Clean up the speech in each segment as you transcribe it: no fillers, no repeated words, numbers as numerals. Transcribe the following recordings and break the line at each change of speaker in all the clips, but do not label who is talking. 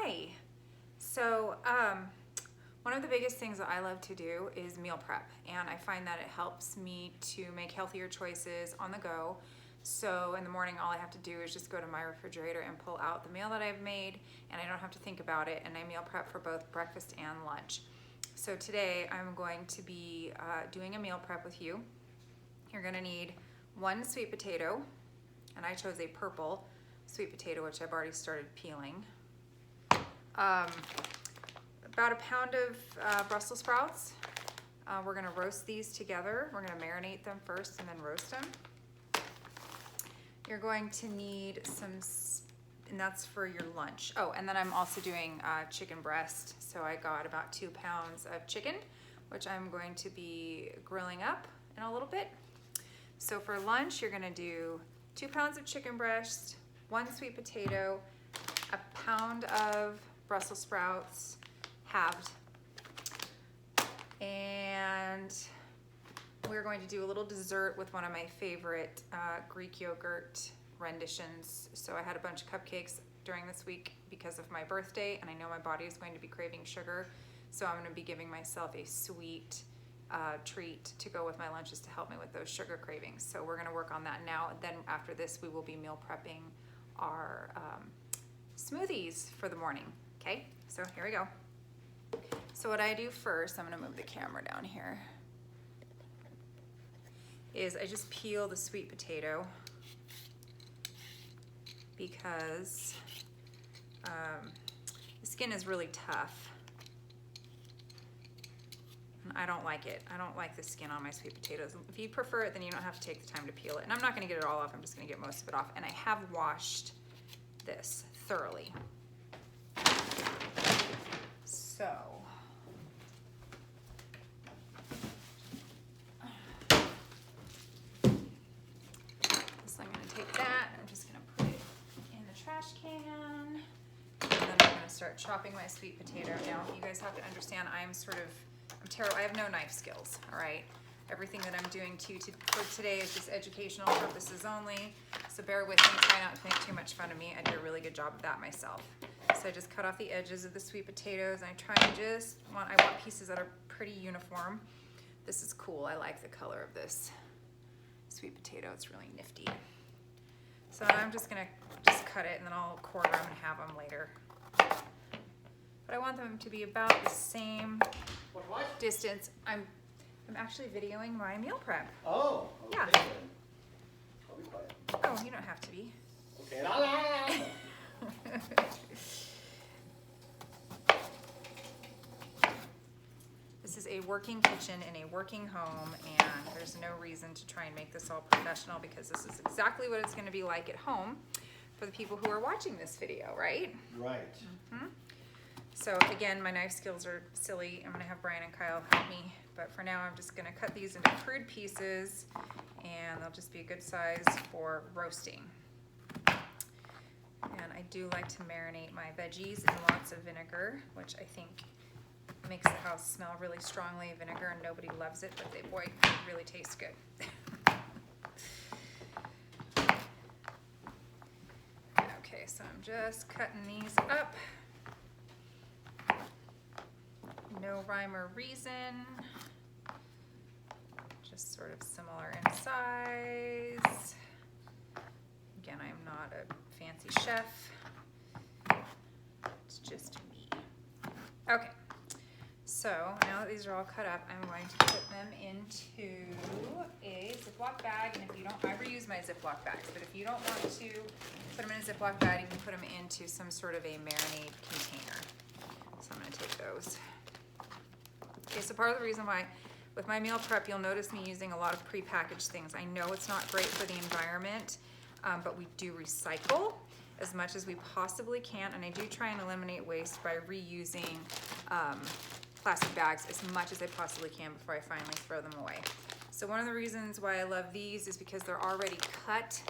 Hi. So one of the biggest things that I love to do is meal prep, and I find that it helps me to make healthier choices on the go. So in the morning, all I have to do is just go to my refrigerator and pull out the meal that I've made, and I don't have to think about it, and I meal prep for both breakfast and lunch. So today I'm going to be doing a meal prep with you. You're gonna need one sweet potato, and I chose a purple sweet potato, which I've already started peeling. About a pound of Brussels sprouts. We're gonna roast these together. We're gonna marinate them first and then roast them. You're going to need some, and that's for your lunch. Oh, and then I'm also doing chicken breast. So I got about 2 pounds of chicken, which I'm going to be grilling up in a little bit. So for lunch, you're gonna do 2 pounds of chicken breast, 1 sweet potato, a pound of Brussels sprouts, halved, and we're going to do a little dessert with one of my favorite Greek yogurt renditions. So I had a bunch of cupcakes during this week because of my birthday, and I know my body is going to be craving sugar, so I'm going to be giving myself a sweet treat to go with my lunches to help me with those sugar cravings. So we're going to work on that now. Then after this, we will be meal prepping our smoothies for the morning. Okay, so here we go. So what I do first, I'm going to move the camera down here, is I just peel the sweet potato because the skin is really tough. And I don't like it. I don't like the skin on my sweet potatoes. If you prefer it, then you don't have to take the time to peel it. And I'm not going to get it all off. I'm just going to get most of it off. And I have washed this thoroughly. So I'm going to take that. I'm just going to put it in the trash can. And then I'm going to start chopping my sweet potato. Now, you guys have to understand, I'm terrible. I have no knife skills, all right? Everything that I'm doing for today is just educational purposes only. So bear with me, try not to make too much fun of me. I do a really good job of that myself. So I just cut off the edges of the sweet potatoes, and I want pieces that are pretty uniform. This is cool. I like the color of this sweet potato. It's really nifty. So I'm just gonna cut it, and then I'll quarter them and have them later. But I want them to be about the same distance. I'm actually videoing my meal prep.
Oh, okay.
Yeah.
Then. I'll be quiet.
Oh, you don't have to be.
Okay.
This is a working kitchen in a working home, and there's no reason to try and make this all professional because this is exactly what it's going to be like at home for the people who are watching this video, right?
Right.
Mm-hmm. So again, my knife skills are silly. I'm going to have Brian and Kyle help me, but for now I'm just going to cut these into crude pieces, and they'll just be a good size for roasting. And I do like to marinate my veggies in lots of vinegar, which I think makes the house smell really strongly. Vinegar, and nobody loves it, but boy, it really tastes good. Okay, so I'm just cutting these up. No rhyme or reason. Just sort of similar in size. Again, I am not a fancy chef. It's just me. Okay. So now that these are all cut up, I'm going to put them into a Ziploc bag. And if you don't, I reuse my Ziploc bags, but if you don't want to put them in a Ziploc bag, you can put them into some sort of a marinade container. So I'm going to take those. Okay, so part of the reason why with my meal prep, you'll notice me using a lot of prepackaged things. I know it's not great for the environment, but we do recycle as much as we possibly can, and I do try and eliminate waste by reusing plastic bags as much as I possibly can before I finally throw them away. So one of the reasons why I love these is because they're already cut.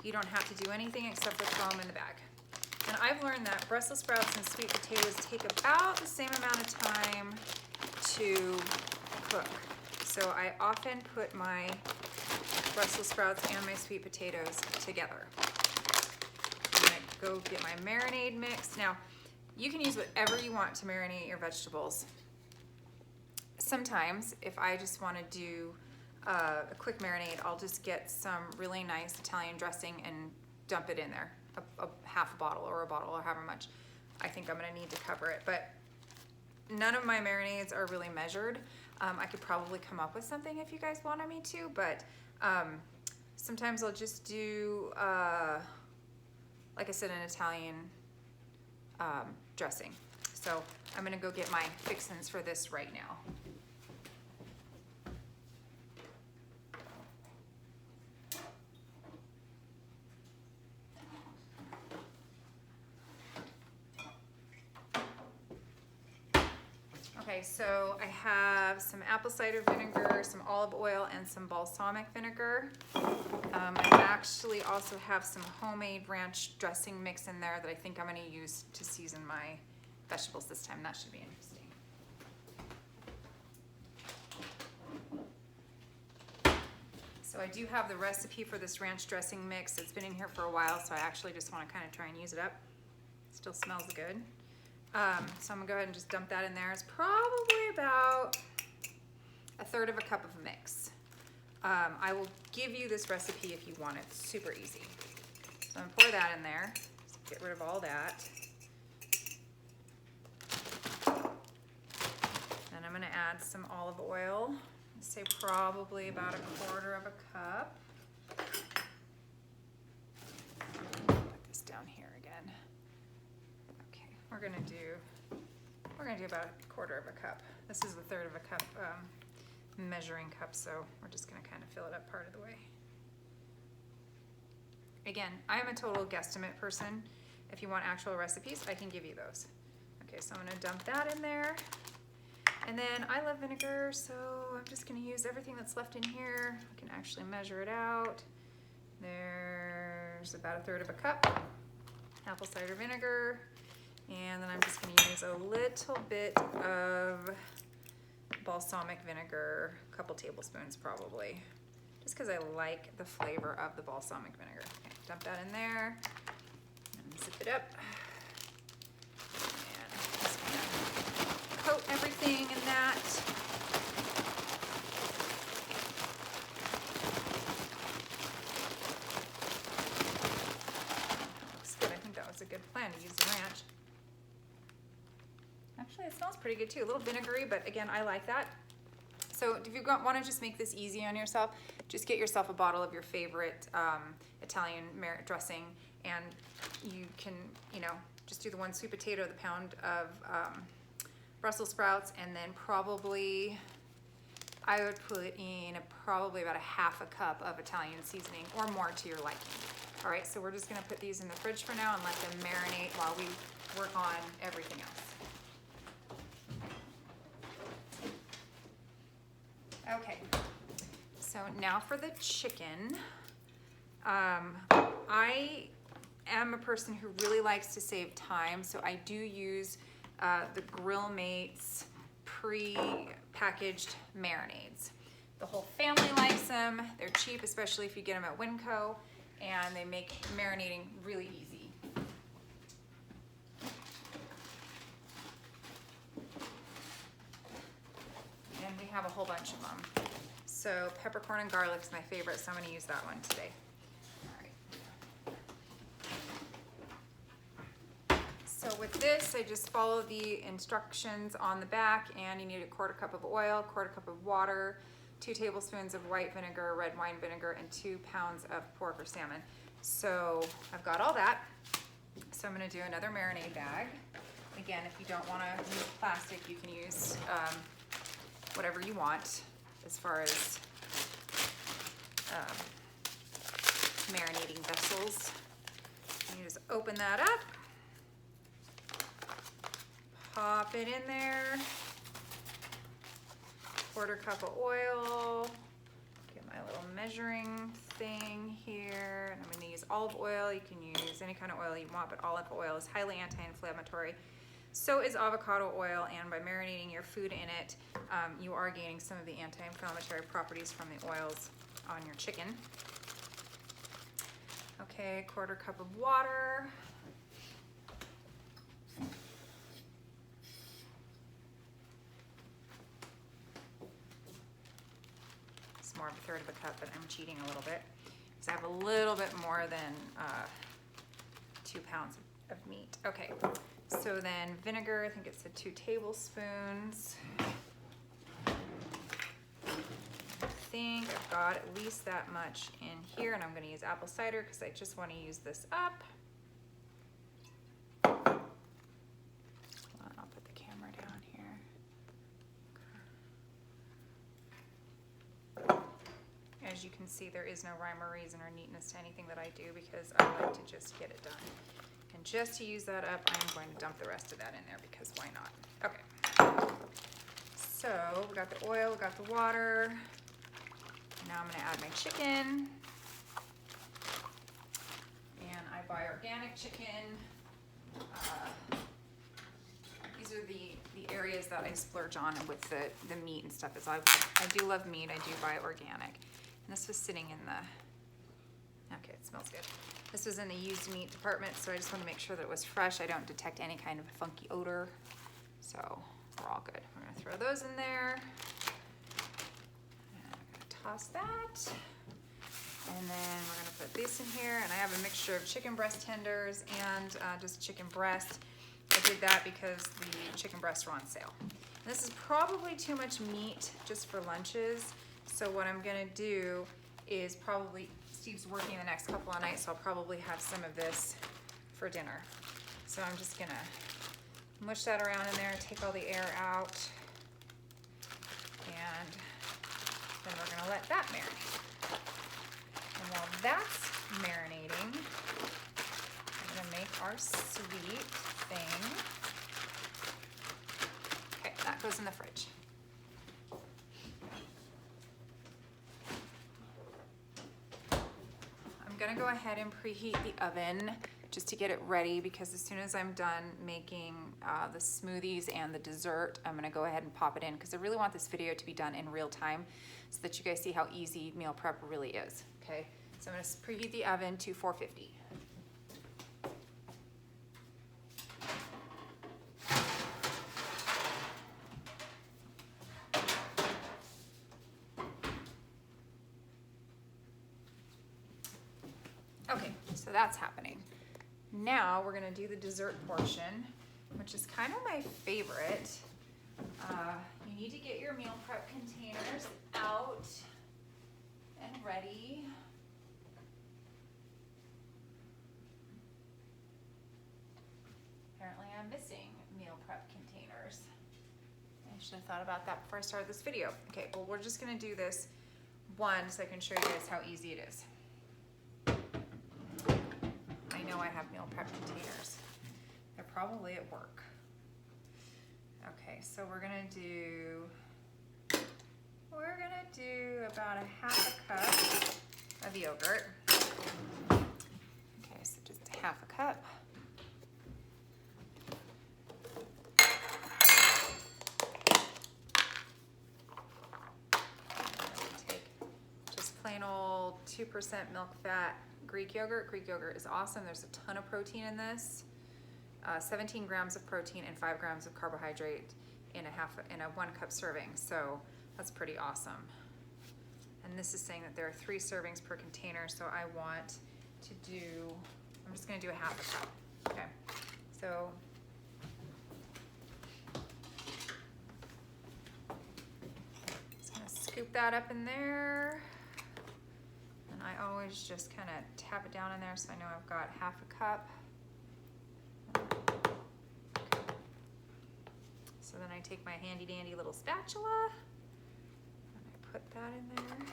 You don't have to do anything except for throw them in the bag. And I've learned that Brussels sprouts and sweet potatoes take about the same amount of time to cook. So I often put my Brussels sprouts and my sweet potatoes together. I'm gonna go get my marinade mix. Now, You can use whatever you want to marinate your vegetables. Sometimes, if I just want to do a quick marinade, I'll just get some really nice Italian dressing and dump it in there, a half a bottle or a bottle or however much I think I'm going to need to cover it. But none of my marinades are really measured. I could probably come up with something if you guys wanted me to, but sometimes I'll just do, like I said, an Italian dressing. So I'm gonna go get my fixins for this right now. Okay, so I have some apple cider vinegar, some olive oil, and some balsamic vinegar. I actually also have some homemade ranch dressing mix in there that I think I'm going to use to season my vegetables this time. That should be interesting. So I do have the recipe for this ranch dressing mix. It's been in here for a while, so I actually just want to kind of try and use it up. Still smells good. So I'm gonna go ahead and just dump that in there. It's probably about 1/3 of a cup of mix. I will give you this recipe if you want it. It's super easy. So I'm gonna pour that in there. Just get rid of all that. Then I'm gonna add some olive oil. I'd say probably about 1/4 of a cup. Put this down here again. Okay, we're gonna do about 1/4 of a cup. This is 1/3 of a cup measuring cup, so we're just gonna kind of fill it up part of the way. Again, I'm a total guesstimate person. If you want actual recipes, I can give you those. Okay, so I'm gonna dump that in there. And then I love vinegar, so I'm just gonna use everything that's left in here. I can actually measure it out. There's about 1/3 of a cup apple cider vinegar. And then I'm just going to use a little bit of balsamic vinegar, a couple tablespoons probably, just because I like the flavor of the balsamic vinegar. Okay, dump that in there and zip it up. And I'm just going to coat everything in that. Looks good. I think that was a good plan to use the ranch. Actually, it smells pretty good too. A little vinegary, but again, I like that. So if you want to just make this easy on yourself, just get yourself a bottle of your favorite Italian dressing, and you can, just do the 1 sweet potato, the pound of Brussels sprouts, and then probably I would put in probably about 1/2 cup of Italian seasoning or more to your liking. All right, so we're just going to put these in the fridge for now and let them marinate while we work on everything else. Okay, so now for the chicken. I am a person who really likes to save time, so I do use the Grill Mates pre-packaged marinades. The whole family likes them. They're cheap, especially if you get them at Winco, and they make marinating really easy. And we have a whole bunch of them. So peppercorn and garlic is my favorite, so I'm going to use that one today. All right. So with this, I just follow the instructions on the back, and you need a 1/4 cup of oil, 1/4 cup of water, 2 tablespoons of white vinegar, red wine vinegar, and 2 pounds of pork or salmon. So I've got all that. So I'm going to do another marinade bag. Again, if you don't want to use plastic, you can use whatever you want as far as marinating vessels. And you just open that up, pop it in there, 1/4 cup of oil, get my little measuring thing here, and I'm going to use olive oil. You can use any kind of oil you want, but olive oil is highly anti-inflammatory. So is avocado oil, and by marinating your food in it, you are gaining some of the anti-inflammatory properties from the oils on your chicken. Okay, 1/4 cup of water. more of a third of a cup, but I'm cheating a little bit. Because I have a little bit more than 2 pounds of meat. Okay, so then vinegar, I think it's 2 tablespoons. I think I've got at least that much in here, and I'm gonna use apple cider because I just wanna use this up. I'll put the camera down here. As you can see, there is no rhyme or reason or neatness to anything that I do because I like to just get it done. And just to use that up, I'm going to dump the rest of that in there because why not? Okay. So we got the oil, we got the water. Now I'm gonna add my chicken. And I buy organic chicken. These are the areas that I splurge on with the meat and stuff. Is I do love meat, I do buy organic. And this was sitting in the, okay, it smells good. This was in the used meat department, so I just want to make sure that it was fresh. I don't detect any kind of funky odor. So we're all good. We're gonna throw those in there. And I'm gonna toss that. And then we're gonna put this in here. And I have a mixture of chicken breast tenders and just chicken breast. I did that because the chicken breasts were on sale. And this is probably too much meat just for lunches. So what I'm gonna do is probably, Steve's working the next couple of nights, so I'll probably have some of this for dinner. So I'm just gonna mush that around in there, take all the air out, and then we're gonna let that marinate. And while that's marinating, we're gonna make our sweet thing. Okay, that goes in the fridge. I'm gonna go ahead and preheat the oven just to get it ready because as soon as I'm done making the smoothies and the dessert, I'm gonna go ahead and pop it in because I really want this video to be done in real time so that you guys see how easy meal prep really is, okay? So I'm gonna preheat the oven to 450. Okay, so that's happening. Now we're gonna do the dessert portion, which is kind of my favorite. You need to get your meal prep containers out and ready. Apparently I'm missing meal prep containers. I should have thought about that before I started this video. Okay, well we're just gonna do this one so I can show you guys how easy it is. I know I have meal prep containers. They're probably at work. Okay, so we're gonna do about a half a cup of yogurt. Okay, so just a half a cup. Take just plain old 2% milk fat Greek yogurt. Greek yogurt is awesome. There's a ton of protein in this. 17 grams of protein and 5 grams of carbohydrate in a 1 cup serving. So that's pretty awesome. And this is saying that there are 3 servings per container. So I want to do, I'm just gonna do a half a cup. Okay, so just gonna scoop that up in there. And I always just kind of tap it down in there so I know I've got half a cup. So then I take my handy dandy little spatula and I put that in there.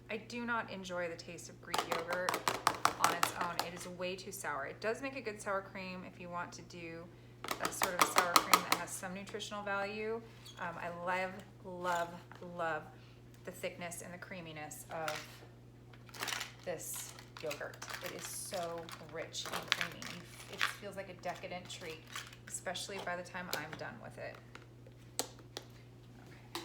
I do not enjoy the taste of Greek yogurt on its own. It is way too sour. It does make a good sour cream if you want to do that sort of sour cream that has some nutritional value. I love, love, love the thickness and the creaminess of this yogurt. It is so rich and creamy. It feels like a decadent treat, especially by the time I'm done with it. Okay.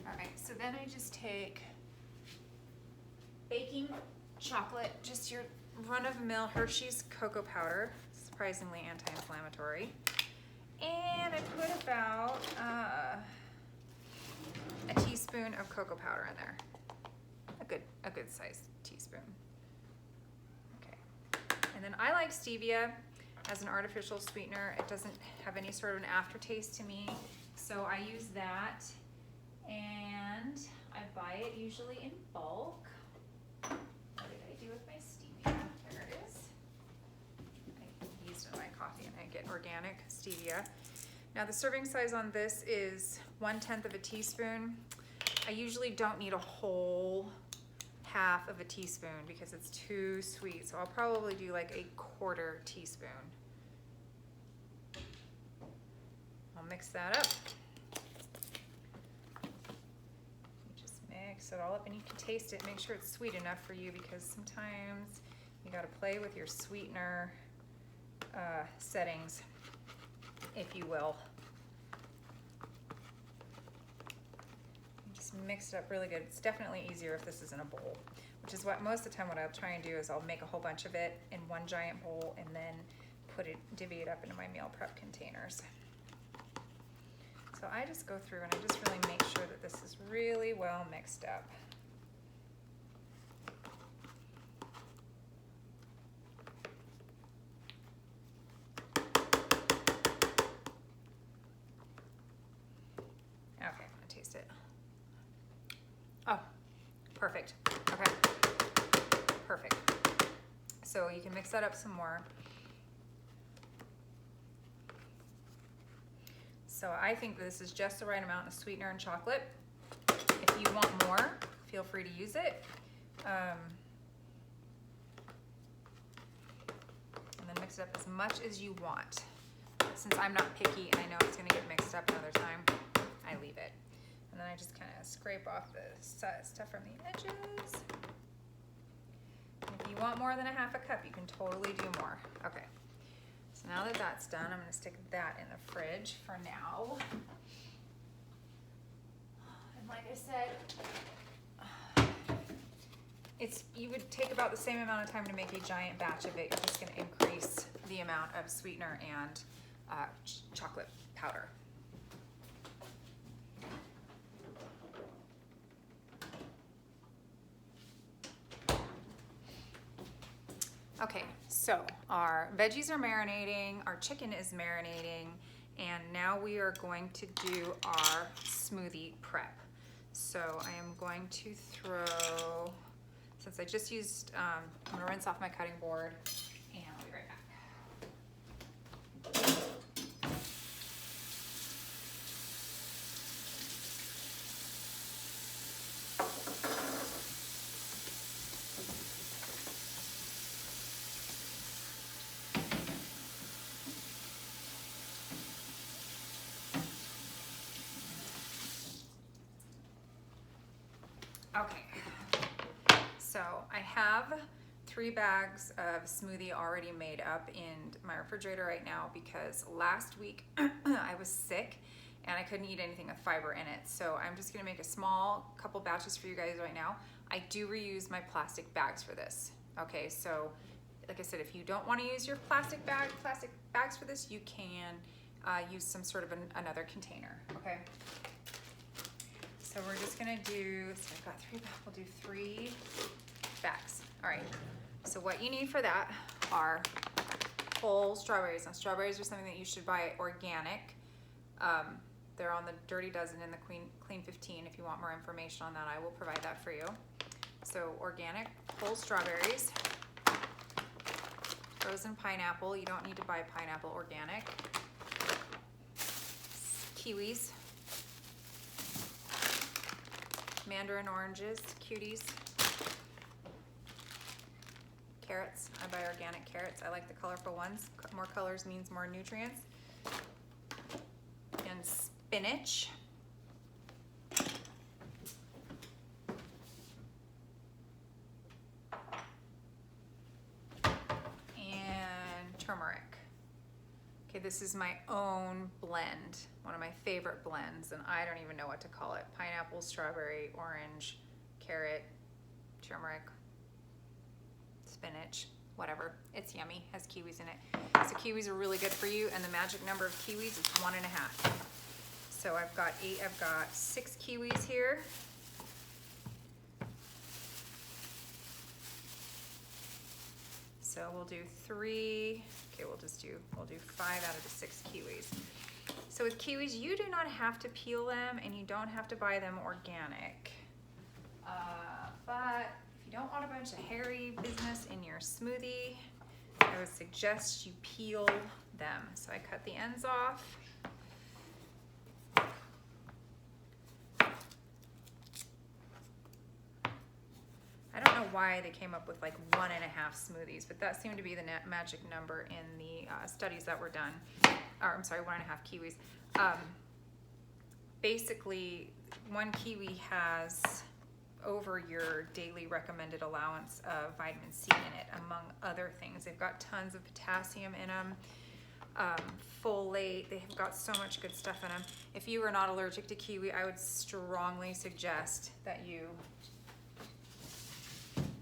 All right, so then I just take baking chocolate, just your run-of-the-mill Hershey's cocoa powder, surprisingly anti-inflammatory. And I put about a teaspoon of cocoa powder in there. A good sized teaspoon. Okay. And then I like stevia as an artificial sweetener. It doesn't have any sort of an aftertaste to me, so I use that. And I buy it usually in bulk. What did I do with my stevia? There it is. I used it in my coffee and I get organic stevia. Now the serving size on this is 1/10 of a teaspoon. I usually don't need a whole half of a teaspoon because it's too sweet. So I'll probably do like a 1/4 teaspoon. I'll mix that up. Just mix it all up and you can taste it. Make sure it's sweet enough for you because sometimes you gotta play with your sweetener settings, if you will. Just mix it up really good. It's definitely easier if this is in a bowl, which is what most of the time what I'll try and do is I'll make a whole bunch of it in one giant bowl and then divvy it up into my meal prep containers. So I just go through and I just really make sure that this is really well mixed up. Okay, I'm gonna taste it. Oh, perfect. Okay, perfect. So you can mix that up some more. So I think this is just the right amount of sweetener and chocolate. If you want more, feel free to use it. And then mix it up as much as you want. But since I'm not picky and I know it's gonna get mixed up another time, I leave it. And then I just kind of scrape off the stuff from the edges. And if you want more than a half a cup, you can totally do more. Okay. So now that that's done, I'm gonna stick that in the fridge for now. And like I said, you would take about the same amount of time to make a giant batch of it. You're just gonna increase the amount of sweetener and chocolate powder. Okay, so our veggies are marinating, our chicken is marinating, and now we are going to do our smoothie prep. So I am going to throw, since I just used, I'm gonna rinse off my cutting board, and I'll be right back. Okay, so I have 3 bags of smoothie already made up in my refrigerator right now because last week I was sick and I couldn't eat anything with fiber in it. So I'm just gonna make a small couple batches for you guys right now. I do reuse my plastic bags for this. Okay, so like I said, if you don't wanna use your plastic bags for this, you can use some sort of another container, okay? So we're just gonna do, so I've got 3, we'll do 3 bags. All right, so what you need for that are whole strawberries. Now strawberries are something that you should buy organic. They're on the Dirty Dozen and the Clean 15. If you want more information on that, I will provide that for you. So organic whole strawberries, frozen pineapple. You don't need to buy pineapple organic. Kiwis. Mandarin oranges, cuties. Carrots, I buy organic carrots. I like the colorful ones. More colors means more nutrients. And spinach. And turmeric. Okay, this is my own blend, one of my favorite blends, and I don't even know what to call it. Pineapple, strawberry, orange, carrot, turmeric, spinach, whatever. It's yummy, has kiwis in it. So kiwis are really good for you, and the magic number of kiwis is 1.5. So I've got 6 kiwis here. So we'll do 3, okay, we'll do 5 out of the 6 kiwis. So with kiwis, you do not have to peel them and you don't have to buy them organic. But if you don't want a bunch of hairy business in your smoothie, I would suggest you peel them. So I cut the ends off. I don't know why they came up with like 1.5 smoothies, but that seemed to be the magic number in the studies that were done. Or I'm sorry, 1.5 kiwis. Basically, 1 kiwi has over your daily recommended allowance of vitamin C in it, among other things. They've got tons of potassium in them, folate. They've got so much good stuff in them. If you are not allergic to kiwi, I would strongly suggest that you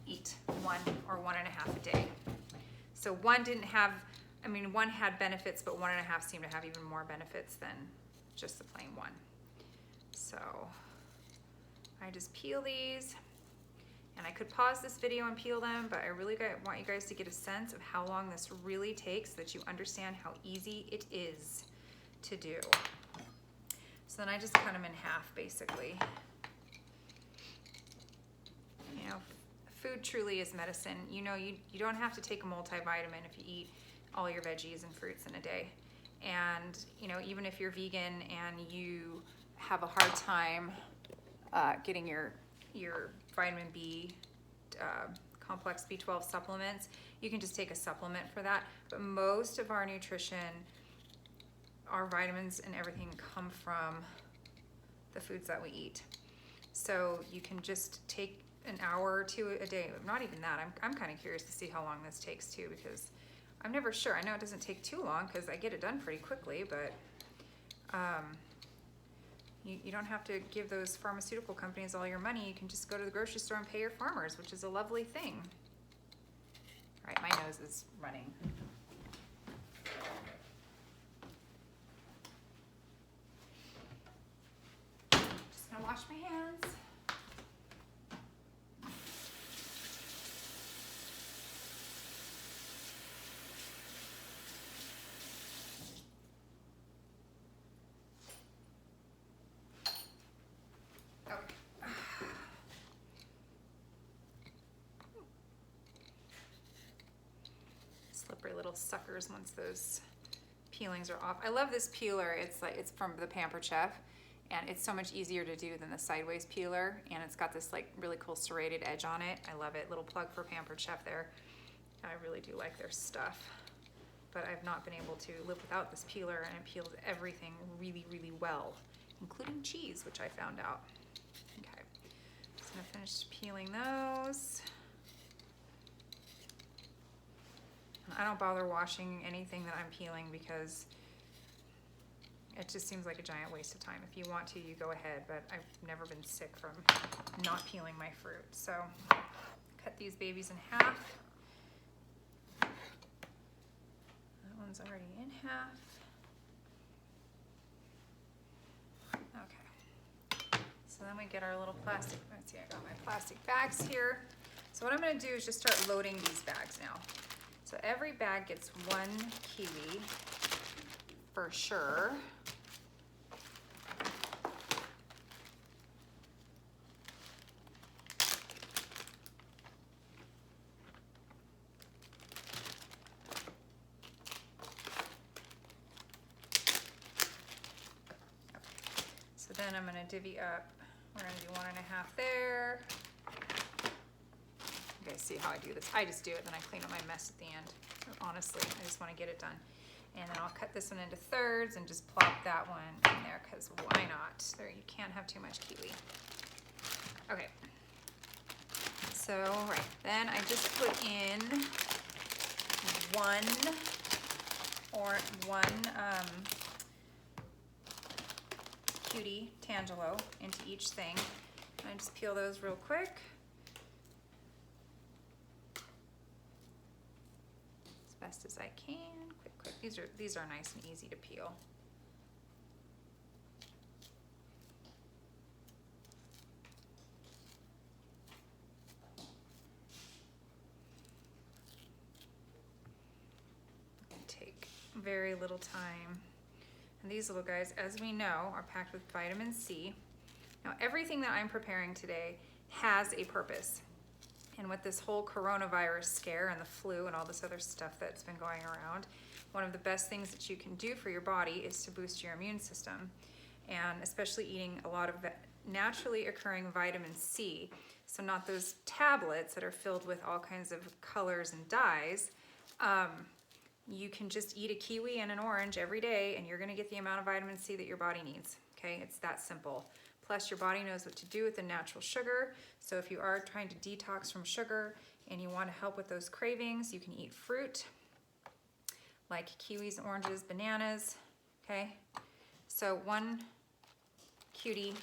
eat 1 or 1.5 a day. So one had benefits, but 1.5 seemed to have even more benefits than just the plain 1. So I just peel these, and I could pause this video and peel them, but I really want you guys to get a sense of how long this really takes so that you understand how easy it is to do. So then I just cut them in half, basically. You know, food truly is medicine. You know, you don't have to take a multivitamin if you eat all your veggies and fruits in a day. And, you know, even if you're vegan and you have a hard time getting your vitamin B, complex B12 supplements, you can just take a supplement for that. But most of our nutrition, our vitamins and everything come from the foods that we eat. So you can just take an hour or 2 a day. Not even that. I'm kind of curious to see how long this takes too, because I'm never sure. I know it doesn't take too long because I get it done pretty quickly, but you don't have to give those pharmaceutical companies all your money. You can just go to the grocery store and pay your farmers, which is a lovely thing. All right, my nose is running. Just gonna wash my hands. Slippery little suckers once those peelings are off. I love this peeler. It's from the Pampered Chef, and it's so much easier to do than the sideways peeler, and it's got this like really cool serrated edge on it. I love it. Little plug for Pampered Chef there. I really do like their stuff, but I've not been able to live without this peeler, and it peels everything really, really well, including cheese, which I found out. Okay, just gonna finish peeling those. I don't bother washing anything that I'm peeling because it just seems like a giant waste of time. If you want to, you go ahead, but I've never been sick from not peeling my fruit. So cut these babies in half. That one's already in half. Okay. So then we get our little plastic, let's see, I got my plastic bags here. So what I'm gonna do is just start loading these bags now. So every bag gets 1 kiwi for sure. So then I'm gonna divvy up, we're gonna do 1.5 there. You guys see how I do this. I just do it, then I clean up my mess at the end. Honestly, I just want to get it done. And then I'll cut this one into thirds and just plop that one in there, because why not? There, you can't have too much kiwi. Okay. So, right, then I just put in one cutie Tangelo into each thing. And I just peel those real quick. best as I can. Quick. These are nice and easy to peel. Take very little time. And these little guys, as we know, are packed with vitamin C. Now, everything that I'm preparing today has a purpose. And with this whole coronavirus scare and the flu and all this other stuff that's been going around, one of the best things that you can do for your body is to boost your immune system. And especially eating a lot of naturally occurring vitamin C. So not those tablets that are filled with all kinds of colors and dyes. You can just eat a kiwi and an orange every day and you're gonna get the amount of vitamin C that your body needs, okay? It's that simple. Plus your body knows what to do with the natural sugar. So if you are trying to detox from sugar and you wanna help with those cravings, you can eat fruit like kiwis, oranges, bananas, okay? So one cutie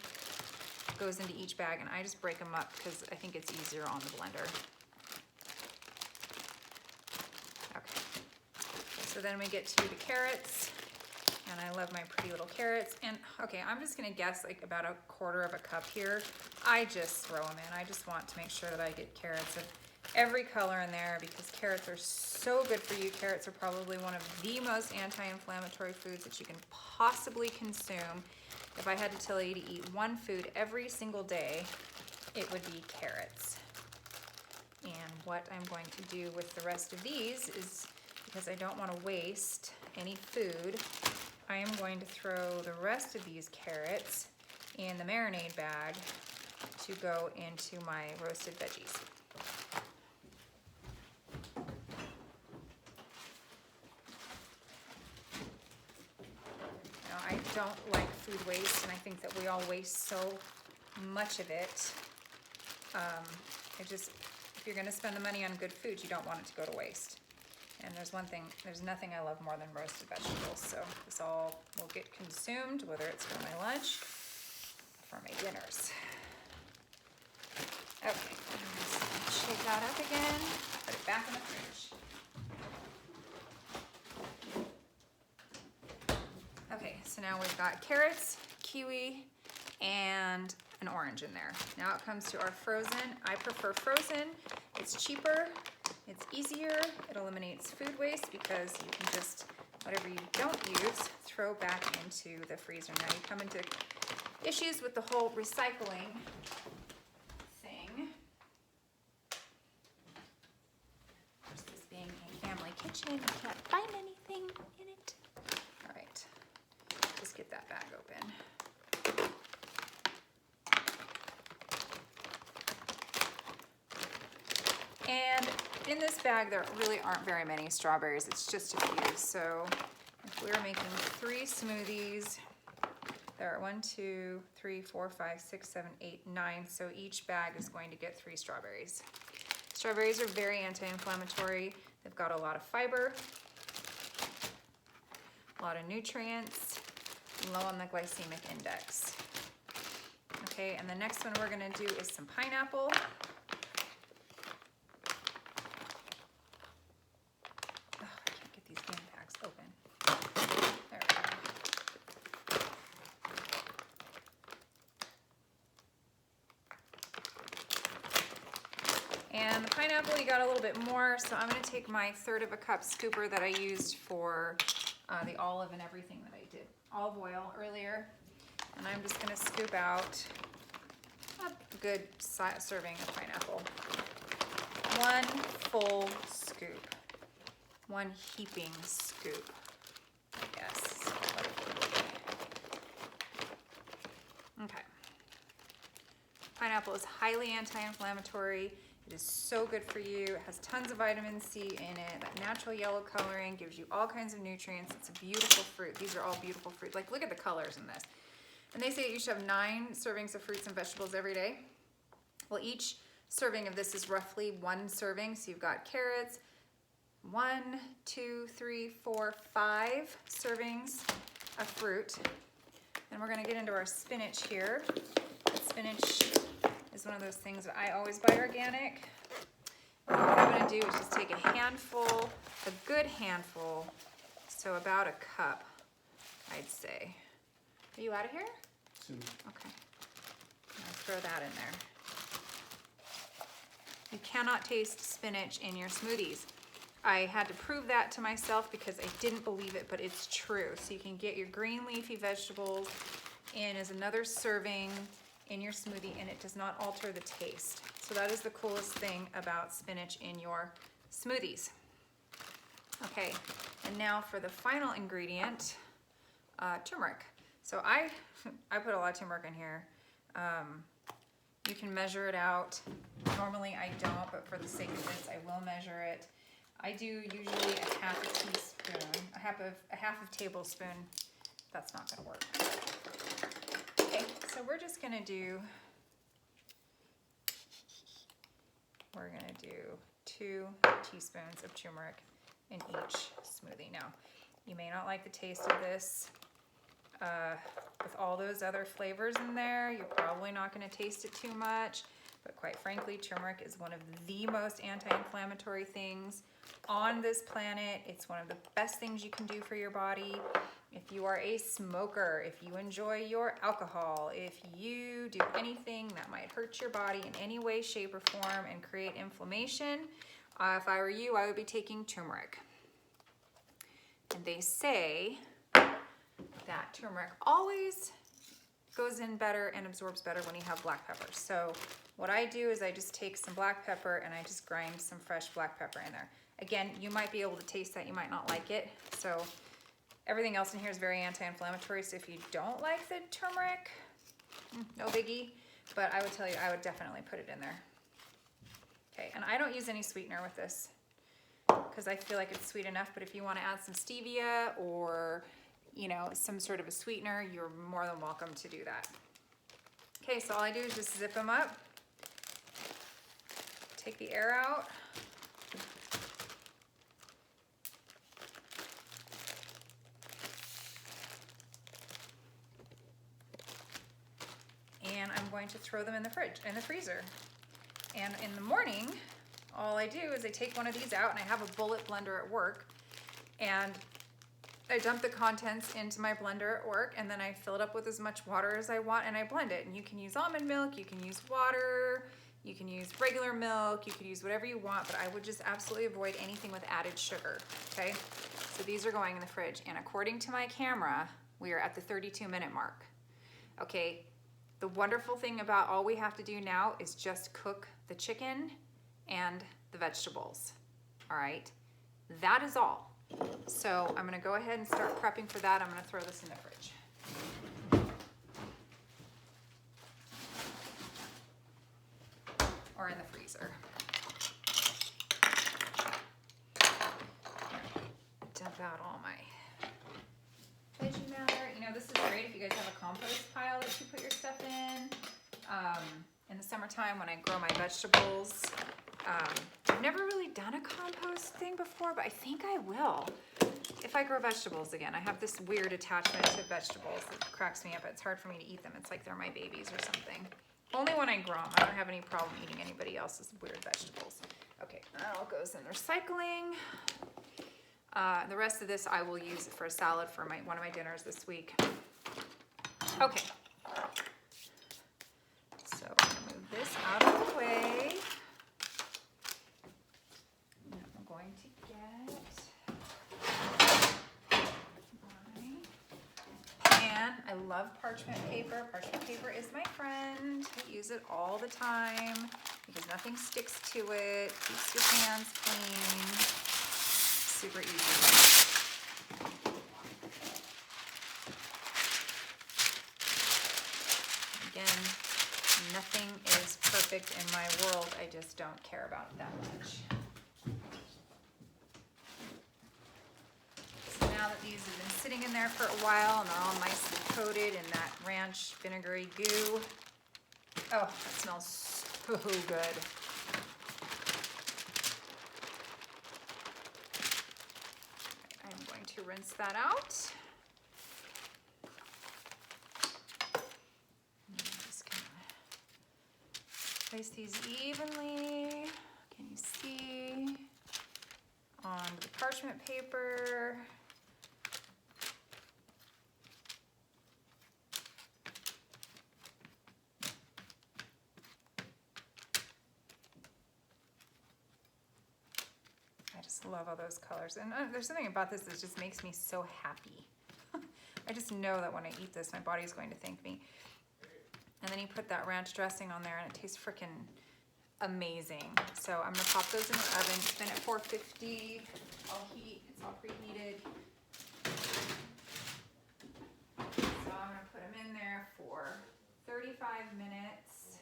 goes into each bag and I just break them up because I think it's easier on the blender. Okay. So then we get to the carrots, and I love my pretty little carrots. And okay, I'm just gonna guess like about 1/4 cup here. I just throw them in. I just want to make sure that I get carrots of every color in there because carrots are so good for you. Carrots are probably one of the most anti-inflammatory foods that you can possibly consume. If I had to tell you to eat one food every single day, it would be carrots. And what I'm going to do with the rest of these is, because I don't want to waste any food, I am going to throw the rest of these carrots in the marinade bag to go into my roasted veggies. Now, I don't like food waste, and I think that we all waste so much of it. If you're gonna spend the money on good food, you don't want it to go to waste. And there's nothing I love more than roasted vegetables. So this all will get consumed, whether it's for my lunch or for my dinners. Okay, I'm just gonna shake that up again, put it back in the fridge. Okay, so now we've got carrots, kiwi, and an orange in there. Now it comes to our frozen. I prefer frozen. It's cheaper. It's easier, it eliminates food waste because you can just, whatever you don't use, throw back into the freezer. Now you come into issues with the whole recycling thing. Of course, this being a family kitchen, you can't find anything in it. All right, just get that bag open. And in this bag, there really aren't very many strawberries. It's just a few. So if we're making 3 smoothies, there are 1, 2, 3, 4, 5, 6, 7, 8, 9. So each bag is going to get 3 strawberries. Strawberries are very anti-inflammatory. They've got a lot of fiber, a lot of nutrients, low on the glycemic index. Okay, and the next one we're gonna do is some pineapple. And the pineapple, you got a little bit more, so I'm gonna take my 1/3 cup scooper that I used for the olive and everything that I did olive oil earlier, and I'm just gonna scoop out a good serving of pineapple. 1 full scoop, 1 heaping scoop, yes. Okay. Pineapple is highly anti-inflammatory. It is so good for you. It has tons of vitamin C in it. That natural yellow coloring gives you all kinds of nutrients. It's a beautiful fruit. These are all beautiful fruit. Like, look at the colors in this. And they say you should have 9 servings of fruits and vegetables every day. Well, each serving of this is roughly 1 serving. So you've got carrots, 1, 2, 3, 4, 5 servings of fruit. Then we're gonna get into our spinach here. Spinach is one of those things that I always buy organic. What I'm gonna do is just take a handful, a good handful, so about a cup, I'd say. Are you out of here?
Soon.
Okay. I'll throw that in there. You cannot taste spinach in your smoothies. I had to prove that to myself because I didn't believe it, but it's true. So you can get your green leafy vegetables in as another serving in your smoothie, and it does not alter the taste. So that is the coolest thing about spinach in your smoothies. Okay, and now for the final ingredient, turmeric. So I put a lot of turmeric in here. You can measure it out. Normally I don't, but for the sake of this, I will measure it. I do usually a half a teaspoon, a half of tablespoon. That's not gonna work. Okay, so we're gonna do 2 teaspoons of turmeric in each smoothie. Now, you may not like the taste of this. With all those other flavors in there, you're probably not going to taste it too much, but quite frankly, turmeric is one of the most anti-inflammatory things on this planet. It's one of the best things you can do for your body. If you are a smoker, if you enjoy your alcohol, if you do anything that might hurt your body in any way, shape, or form and create inflammation, if I were you, I would be taking turmeric. And they say that turmeric always goes in better and absorbs better when you have black pepper. So what I do is I just take some black pepper and I just grind some fresh black pepper in there. Again, you might be able to taste that, you might not like it. So everything else in here is very anti-inflammatory. So if you don't like the turmeric, no biggie, but I would tell you, I would definitely put it in there. Okay, and I don't use any sweetener with this because I feel like it's sweet enough, but if you want to add some stevia or some sort of a sweetener, you're more than welcome to do that. Okay, so all I do is just zip them up, take the air out, and I'm going to throw them in the freezer. And in the morning, all I do is I take one of these out, and I have a bullet blender at work, and I dump the contents into my blender at work, and then I fill it up with as much water as I want, and I blend it. And you can use almond milk, you can use water, you can use regular milk, you could use whatever you want, but I would just absolutely avoid anything with added sugar, okay? So these are going in the fridge, and according to my camera, we are at the 32-minute mark, okay? The wonderful thing about all we have to do now is just cook the chicken and the vegetables, all right? That is all. So I'm gonna go ahead and start prepping for that. I'm gonna throw this in the fridge. Or in the freezer. Dump out all my veggie matter. This is great if you guys have a compost pile that you put your stuff in. In the summertime when I grow my vegetables, I've never really done a compost thing before, but I think I will. If I grow vegetables again, I have this weird attachment to vegetables that cracks me up. It's hard for me to eat them. It's like they're my babies or something. Only when I grow them. I don't have any problem eating anybody else's weird vegetables. Okay, that all goes in recycling. The rest of this I will use for a salad for one of my dinners this week. Okay. So I'm gonna move this out of the way. And I'm going to get my pan. I love parchment paper. Parchment paper is my friend. I use it all the time because nothing sticks to it. Keeps your hands clean. Super easy. Again, nothing is perfect in my world. I just don't care about it that much. So now that these have been sitting in there for a while and they're all nicely coated in that ranch vinegary goo. Oh, that smells so good. I'm going to rinse that out. Place these evenly. Can you see on the parchment paper? I just love all those colors. And there's something about this that just makes me so happy. I just know that when I eat this, my body's going to thank me. And then you put that ranch dressing on there and it tastes freaking amazing. So I'm gonna pop those in the oven. It's been at 450. I'll heat, it's all preheated. So I'm gonna put them in there for 35 minutes.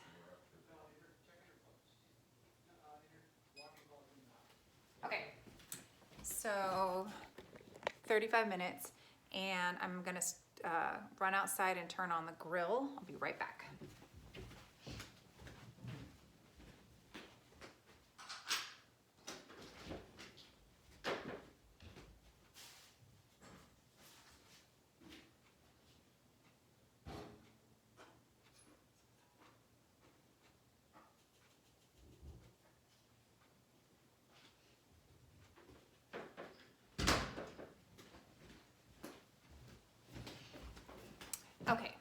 Okay, so 35 minutes, and I'm gonna run outside and turn on the grill. I'll be right back. Okay,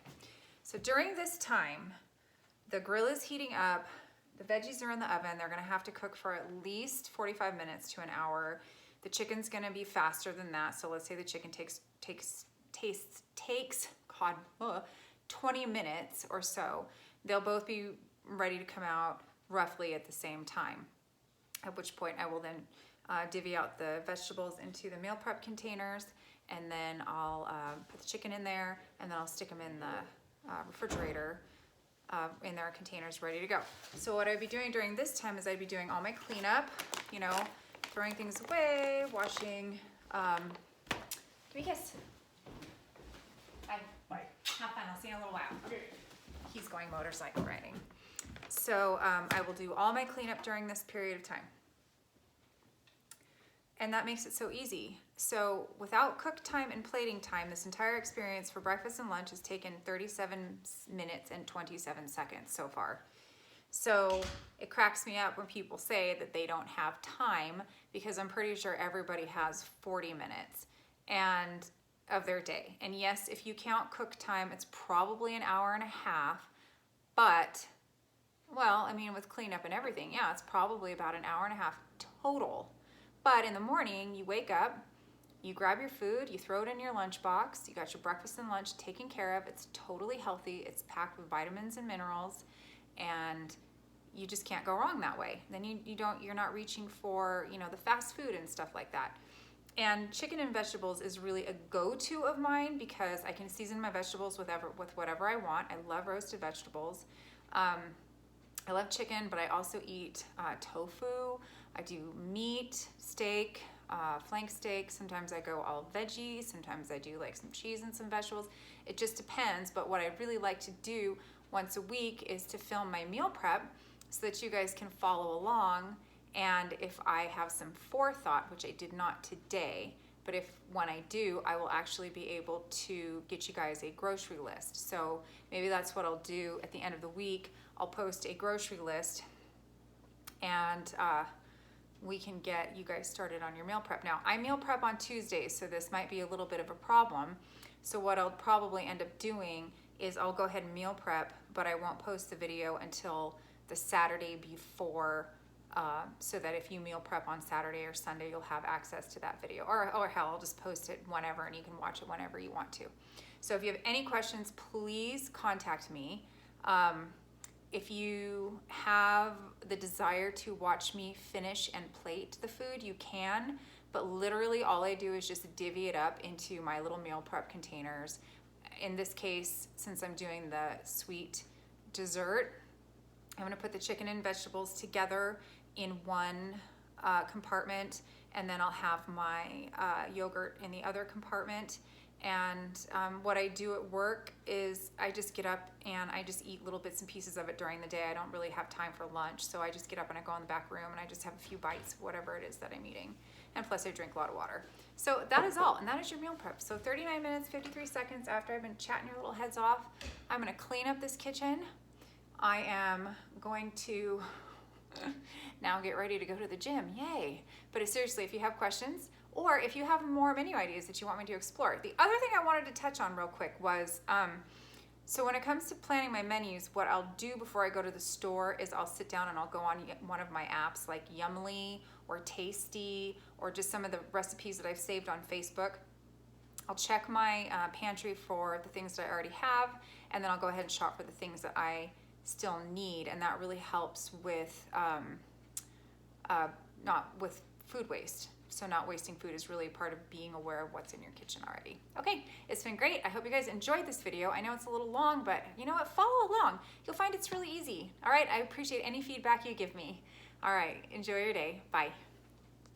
so during this time, the grill is heating up, the veggies are in the oven, they're gonna have to cook for at least 45 minutes to an hour. The chicken's gonna be faster than that, so let's say the chicken takes 20 minutes or so. They'll both be ready to come out roughly at the same time, at which point I will then divvy out the vegetables into the meal prep containers, and then I'll put the chicken in there, and then I'll stick them in the refrigerator in their containers ready to go. So what I'd be doing during this time is I'd be doing all my cleanup, you know, throwing things away, washing. Give me a kiss. Bye.
Bye.
Have fun, I'll see you in a little while.
Okay.
He's going motorcycle riding. So I will do all my cleanup during this period of time. And that makes it so easy. So without cook time and plating time, this entire experience for breakfast and lunch has taken 37 minutes and 27 seconds so far. So it cracks me up when people say that they don't have time, because I'm pretty sure everybody has 40 minutes and of their day. And yes, if you count cook time, it's probably an hour and a half, but well, I mean, with cleanup and everything, yeah, it's probably about an hour and a half total. But in the morning, you wake up, you grab your food, you throw it in your lunchbox, you got your breakfast and lunch taken care of, it's totally healthy, it's packed with vitamins and minerals, and you just can't go wrong that way. Then you're not reaching for, you know, the fast food and stuff like that. And chicken and vegetables is really a go-to of mine, because I can season my vegetables with whatever I want. I love roasted vegetables. I love chicken, but I also eat tofu. I do meat, steak, flank steak. Sometimes I go all veggie. Sometimes I do like some cheese and some vegetables. It just depends. But what I really like to do once a week is to film my meal prep so that you guys can follow along. And if I have some forethought, which I did not today, but when I do, I will actually be able to get you guys a grocery list. So maybe that's what I'll do at the end of the week. I'll post a grocery list, and we can get you guys started on your meal prep. Now, I meal prep on Tuesdays, so this might be a little bit of a problem. So what I'll probably end up doing is I'll go ahead and meal prep, but I won't post the video until the Saturday before, so that if you meal prep on Saturday or Sunday, you'll have access to that video. Or hell, I'll just post it whenever, and you can watch it whenever you want to. So if you have any questions, please contact me. If you have the desire to watch me finish and plate the food, you can, but literally all I do is just divvy it up into my little meal prep containers. In this case, since I'm doing the sweet dessert, I'm gonna put the chicken and vegetables together in one compartment, and then I'll have my yogurt in the other compartment. And what I do at work is I just get up and I just eat little bits and pieces of it during the day. I don't really have time for lunch, so I just get up and I go in the back room and I just have a few bites of whatever it is that I'm eating. And plus I drink a lot of water. So that is all, and that is your meal prep. So 39 minutes, 53 seconds after I've been chatting your little heads off, I'm gonna clean up this kitchen. I am going to Now get ready to go to the gym, yay. But seriously, if you have questions, or if you have more menu ideas that you want me to explore. The other thing I wanted to touch on real quick was, so when it comes to planning my menus, what I'll do before I go to the store is I'll sit down and I'll go on one of my apps like Yummly or Tasty or just some of the recipes that I've saved on Facebook. I'll check my pantry for the things that I already have, and then I'll go ahead and shop for the things that I still need, and that really helps with not with food waste. So not wasting food is really part of being aware of what's in your kitchen already. Okay, it's been great. I hope you guys enjoyed this video. I know it's a little long, but you know what? Follow along. You'll find it's really easy. All right, I appreciate any feedback you give me. All right, enjoy your day. Bye.